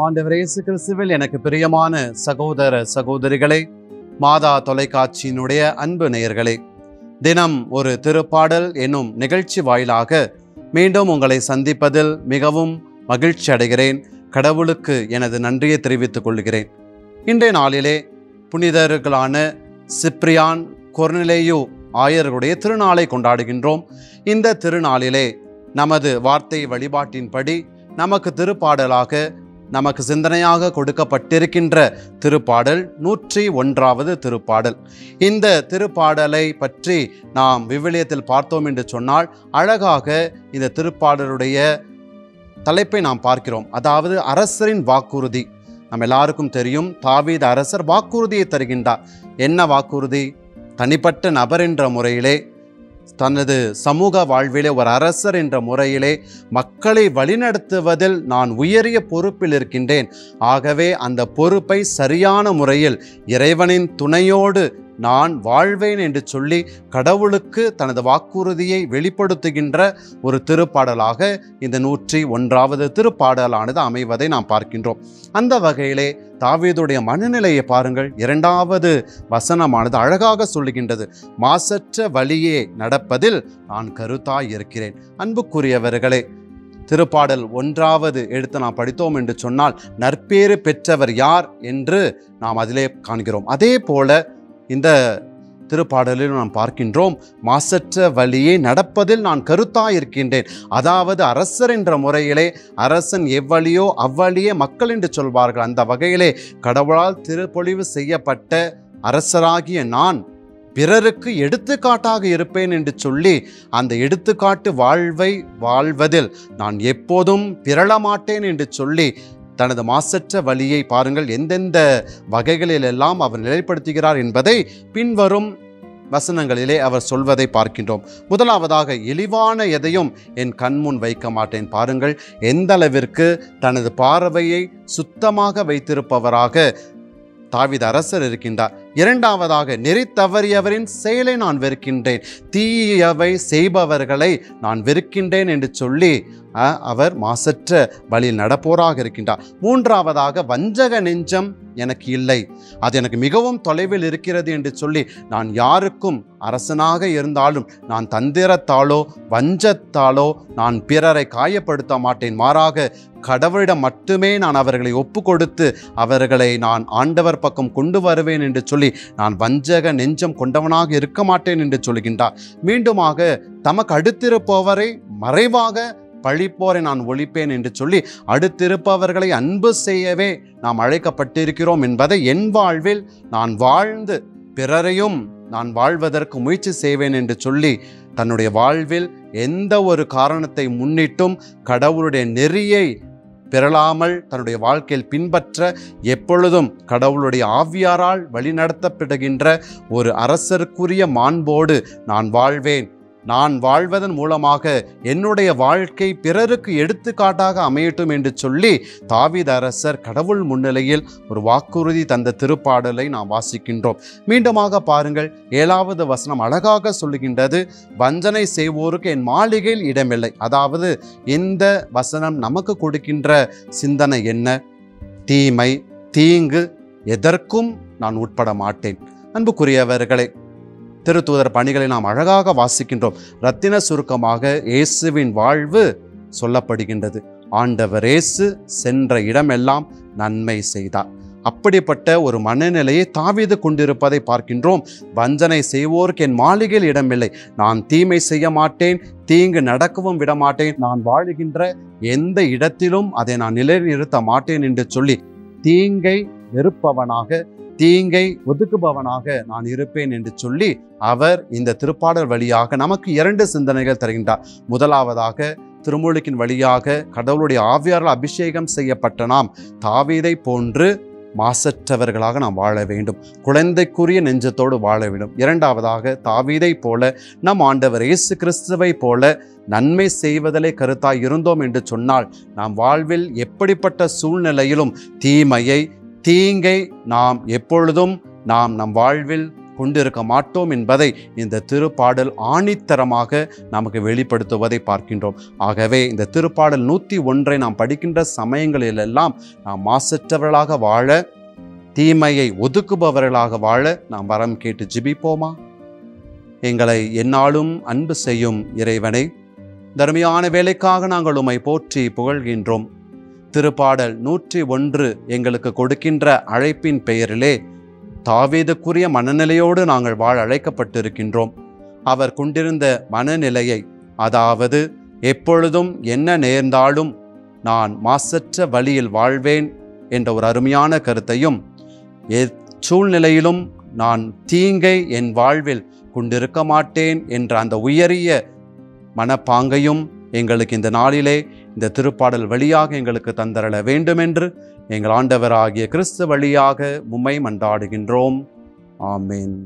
ஆண்டவர் இயேசு கிறிஸ்துவில் எனக்கு பிரியமான சகோதர சகோதரிகளே, மாதா தொலைக்காட்சியினுடைய அன்பு நேயர்களே, தினம் ஒரு திருப்பாடல் என்னும் நிகழ்ச்சி வாயிலாக மீண்டும் உங்களை சந்திப்பதில் மிகவும் மகிழ்ச்சி அடைகிறேன். கடவுளுக்கு எனது நன்றியை தெரிவித்துக் கொள்கிறேன். இன்றைய நாளிலே புனிதர்களான சிப்ரியான், கொர்னேலியு ஆயர்களுடைய திருநாளை கொண்டாடுகின்றோம். இந்த திருநாளிலே நமது வார்த்தை வழிபாட்டின்படி நமக்கு திருப்பாடலாக நமக்கு சிந்தனையாக கொடுக்கப்பட்டிருக்கின்ற திருப்பாடல் 101வது திருப்பாடல். இந்த திருப்பாடலை பற்றி நாம் விவிலியத்தில் பார்த்தோம் என்று சொன்னால் அழகாக இந்த திருப்பாடலுடைய தலைப்பை நாம் பார்க்கிறோம். அதாவது அரசரின் வாக்குறுதி. நம்ம எல்லாருக்கும் தெரியும், தாவீது அரசர் வாக்குறுதியை தருகின்றார். என்ன வாக்குறுதி? தனிப்பட்ட நபர் என்ற முறையிலே, தனது சமூக வாழ்விலே ஒரு அரசர் என்ற முறையிலே மக்களை வழிநடத்துவதில் நான் உயரிய பொறுப்பில் இருக்கின்றேன். ஆகவே அந்த பொறுப்பை சரியான முறையில் இறைவனின் துணையோடு நான் வாழ்வேன் என்று சொல்லி கடவுளுக்கு தனது வாக்குறுதியை வெளிப்படுத்துகின்ற ஒரு திருப்பாடலாக இந்த 101வது திருப்பாடலானது அமைவதை நாம் பார்க்கின்றோம். அந்த வகையிலே தாவீதுடைய மனநிலையை பாருங்கள். 2வது வசனமானது அழகாக சொல்லுகின்றது, மாசற்ற வழியே நடப்பதில் நான் கருத்தாய் இருக்கிறேன். அன்புக்குரியவர்களே, திருப்பாடல் 1வது எடுத்து நாம் படித்தோம் என்று சொன்னால் நற்பேறு பெற்றவர் யார் என்று நாம் அதிலே காண்கிறோம். அதே போல இந்த திருப்பாடலில் நாம் பார்க்கின்றோம், மாசற்ற வழியே நடப்பதில் நான் கருத்தாய் இருக்கின்றேன். அதாவது அரசர் என்ற முறையிலே அரசன் எவ்வழியோ அவ்வழியே மக்கள் என்று சொல்வார்கள். அந்த வகையிலே கடவுளால் திருப்பொழிவு செய்யப்பட்ட அரசராகிய நான் பிறருக்கு எடுத்துக்காட்டாக இருப்பேன் என்று சொல்லி அந்த எடுத்துக்காட்டு வாழ்வை வாழ்வதில் நான் எப்போதும் பிறழமாட்டேன் என்று சொல்லி தனது மாசற்ற வழியை பாருங்கள் எந்தெந்த வகைகளிலெல்லாம் அவர் நிலைப்படுத்துகிறார் என்பதை பின்வரும் வசனங்களிலே அவர் சொல்வதை பார்க்கின்றோம். முதலாவதாக, இழிவான எதையும் என் கண்முன் வைக்க மாட்டேன். பாருங்கள் எந்த அளவிற்கு தனது பார்வையை சுத்தமாக வைத்திருப்பவராக தாவீது அரசர் இருக்கின்றார். 2வதாக, நெறி தவறியவரின் செயலை நான் வெறுக்கின்றேன், தீயவை செய்பவர்களை நான் வெறுக்கின்றேன் என்று சொல்லி அவர் மாசற்ற வழியில் நடப்போராக இருக்கின்றார். 3வதாக, வஞ்சக நெஞ்சம் எனக்கு இல்லை, அது எனக்கு மிகவும் தொலைவில் இருக்கிறது என்று சொல்லி நான் யாருக்கும் அரசனாக இருந்தாலும் நான் தந்திரத்தாலோ வஞ்சத்தாலோ நான் பிறரை காயப்படுத்த மாட்டேன். மாறாக கடவுளிடம் மட்டுமே நான் அவர்களை ஒப்பு கொடுத்து அவர்களை நான் ஆண்டவர் பக்கம் கொண்டு வருவேன் என்று சொல்லி நான் வஞ்சக நெஞ்சம் கொண்டவனாக இருக்க மாட்டேன் என்று சொல்கின்றார். மீண்டுமாக, தமக்கு அடுத்திருப்பவரை மறைவாக பழிப்போரை நான் ஒழிப்பேன் என்று சொல்லி அடுத்திருப்பவர்களை அன்பு செய்யவே நாம் அழைக்கப்பட்டிருக்கிறோம் என்பதை என் வாழ்வில் நான் வாழ்ந்து பிறரையும் நான் வாழ்வதற்கு முயற்சி செய்வேன் என்று சொல்லி தன்னுடைய வாழ்வில் எந்த ஒரு காரணத்தை முன்னிட்டும் கடவுளுடைய நெறியை பிறழாமல் தன்னுடைய வாழ்க்கையில் பின்பற்ற எப்பொழுதும் கடவுளுடைய ஆவியாரால் வழிநடத்தப்படுகின்ற ஒரு அரசருக்குரிய மாண்போடு நான் வாழ்வேன். நான் வாழ்வதன் மூலமாக என்னுடைய வாழ்க்கை பிறருக்கு எடுத்துக்காட்டாக அமையட்டும் என்று சொல்லி தாவீது அரசர் கடவுள் முன்னிலையில் ஒரு வாக்குறுதி தந்த திருப்பாடலை நாம் வாசிக்கின்றோம். மீண்டுமாக பாருங்கள், 7வது வசனம் அழகாக சொல்லுகின்றது, வஞ்சனை செய்வோருக்கு என் மாளிகையில் இடமில்லை. அதாவது இந்த வசனம் நமக்கு கொடுக்கின்ற சிந்தனை என்ன? தீமை, தீங்கு எதற்கும் நான் உட்பட மாட்டேன். அன்புக்குரியவர்களே, திருத்தூதர் பணிகளை நாம் அழகாக வாசிக்கின்றோம். இரத்தின சுருக்கமாக இயேசுவின் வாழ்வு சொல்லப்படுகின்றது. ஆண்டவர் இயேசு சென்ற இடமெல்லாம் நன்மை செய்தார். அப்படிப்பட்ட ஒரு மனநிலையை தாவீது கொண்டிருப்பதை பார்க்கின்றோம். வஞ்சனை செய்வோருக்கு என் மாளிகையில் இடமில்லை, நான் தீமை செய்ய மாட்டேன், தீங்கு நடக்கவும் விட மாட்டேன், நான் வாழுகின்ற எந்த இடத்திலும் அதை நான் நிலைநிறுத்த மாட்டேன் என்று சொல்லி தீங்கை வெறுப்பவனாக, தீங்கை ஒதுக்குபவனாக நான் இருப்பேன் என்று சொல்லி அவர் இந்த திருப்பாடல் வழியாக நமக்கு 2 சிந்தனைகள் தருகின்றார். முதலாவதாக, திருமுழுக்கின் வழியாக கடவுளுடைய ஆவியாரால் அபிஷேகம் செய்யப்பட்ட நாம் தாவீதை போன்று மாசற்றவர்களாக நாம் வாழ வேண்டும், குழந்தைக்குரிய நெஞ்சத்தோடு வாழ வேண்டும். 2வதாக, தாவீதை போல நம் ஆண்டவர் இயேசு கிறிஸ்துவை போல நன்மை செய்வதிலே கருத்தாய் இருந்தோம் என்று சொன்னால் நாம் வாழ்வில் எப்படிப்பட்ட சூழ்நிலையிலும் தீமையை, தீங்கை நாம் எப்பொழுதும் நம் வாழ்வில் கொண்டிருக்க மாட்டோம் என்பதை இந்த திருப்பாடல் ஆணித்தரமாக நமக்கு வெளிப்படுத்துவதை பார்க்கின்றோம். ஆகவே இந்த திருப்பாடல் 101 நாம் படிக்கின்ற சமயங்களிலெல்லாம் நாம் மாசற்றவர்களாக வாழ, தீமையை ஒதுக்குபவர்களாக வாழ நாம் வரம் கேட்டு ஜெபிப்போமா? எங்களை எந்நாளும் அன்பு செய்யும் இறைவனை, தர்மியான வேலைக்காக நாங்கள் உம்மை போற்றி புகழ்கின்றோம். திருப்பாடல் 101 எங்களுக்கு கொடுக்கின்ற அழைப்பின் பெயரிலே தாவீதுக்குரிய மனநிலையோடு நாங்கள் வாழ அழைக்கப்பட்டிருக்கின்றோம். அவர் கொண்டிருந்த மனநிலையை, அதாவது எப்பொழுதும் என்ன நேர்ந்தாலும் நான் மாசற்ற வழியில் வாழ்வேன் என்ற ஒரு அருமையான கருத்தையும், சூழ்நிலையிலும் நான் தீங்கை என் வாழ்வில் கொண்டிருக்க மாட்டேன் என்ற அந்த உயரிய மனப்பாங்கையும் எங்களுக்கு இந்த நாளிலே இந்த திருப்பாடல் வழியாக எங்களுக்கு தந்தரள வேண்டுமென்று எங்கள் ஆண்டவராகிய கிறிஸ்து வழியாக உம்மை மன்றாடுகின்றோம். ஆமென்.